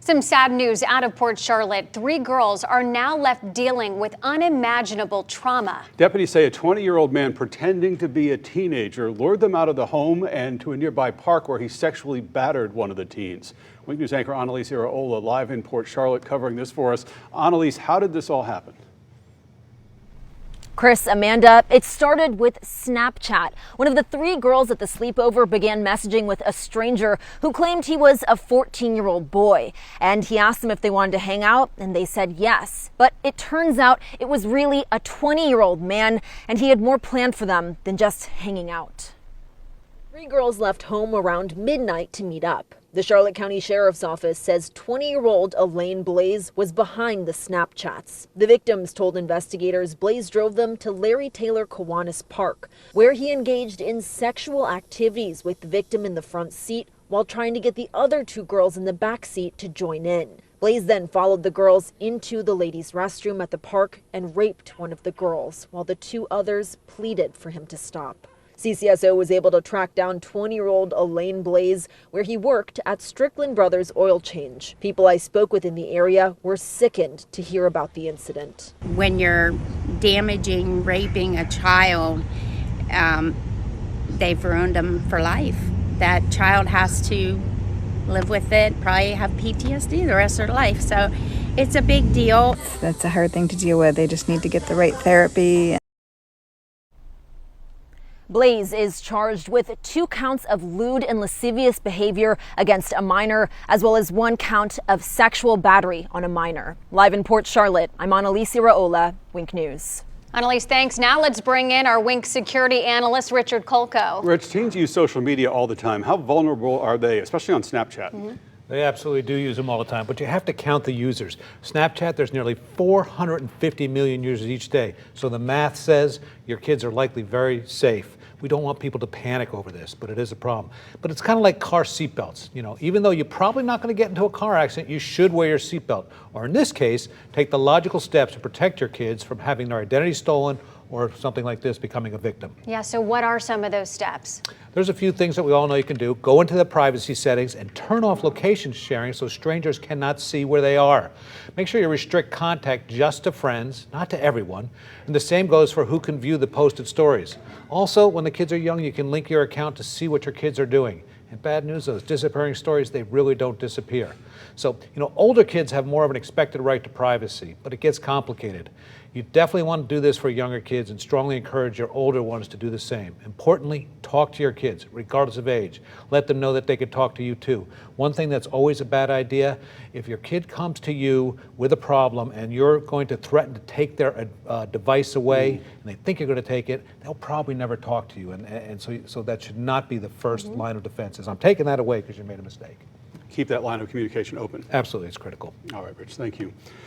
Some sad news out of Port Charlotte. 3 girls are now left dealing with unimaginable trauma. Deputies say a 20-year-old man pretending to be a teenager lured them out of the home and to a nearby park where he sexually battered one of the teens. Wink News anchor Annalise Iraola live in Port Charlotte covering this for us. Annalise, how did this all happen? Chris, Amanda, it started with Snapchat. One of the 3 girls at the sleepover began messaging with a stranger who claimed he was a 14-year-old boy. And he asked them if they wanted to hang out, and they said yes. But it turns out it was really a 20-year-old man, and he had more planned for them than just hanging out. 3 girls left home around midnight to meet up. The Charlotte County Sheriff's Office says 20-year-old Elaine Blaze was behind the Snapchats. The victims told investigators Blaze drove them to Taylor Kiwanis Park, where he engaged in sexual activities with the victim in the front seat while trying to get the other 2 girls in the back seat to join in. Blaze then followed the girls into the ladies' restroom at the park and raped one of the girls, while the 2 others pleaded for him to stop. CCSO was able to track down 20-year-old Elaine Blaze, where he worked at Strickland Brothers Oil Change. People I spoke with in the area were sickened to hear about the incident. When you're damaging, raping a child, they've ruined them for life. That child has to live with it, probably have PTSD the rest of their life. So it's a big deal. That's a hard thing to deal with. They just need to get the right therapy. Blaze is charged with 2 counts of lewd and lascivious behavior against a minor, as well as 1 count of sexual battery on a minor. Live in Port Charlotte, I'm Annalise Iraola, Wink News. Annalise, thanks. Now let's bring in our Wink security analyst, Richard Kolko. Rich, teens use social media all the time. How vulnerable are they, especially on Snapchat? They absolutely do use them all the time, but you have to count the users. Snapchat, there's nearly 450 million users each day. So the math says your kids are likely very safe. We don't want people to panic over this, but it is a problem. But it's kind of like car seatbelts. You know, even though you're probably not going to get into a car accident, you should wear your seatbelt. Or in this case, take the logical steps to protect your kids from having their identity stolen or something like this, becoming a victim. Yeah, so what are some of those steps? There's a few things that we all know you can do. Go into the privacy settings and turn off location sharing so strangers cannot see where they are. Make sure you restrict contact just to friends, not to everyone. And the same goes for who can view the posted stories. Also, when the kids are young, you can link your account to see what your kids are doing. And bad news, those disappearing stories, they really don't disappear. So, older kids have more of an expected right to privacy, but it gets complicated. You definitely want to do this for younger kids and strongly encourage your older ones to do the same. Importantly, talk to your kids, regardless of age. Let them know that they can talk to you too. One thing that's always a bad idea, if your kid comes to you with a problem and you're going to threaten to take their device away and they think you're going to take it, they'll probably never talk to you. And so that should not be the first line of defense, is I'm taking that away because you made a mistake. Keep that line of communication open. Absolutely, it's critical. All right, Rich, thank you.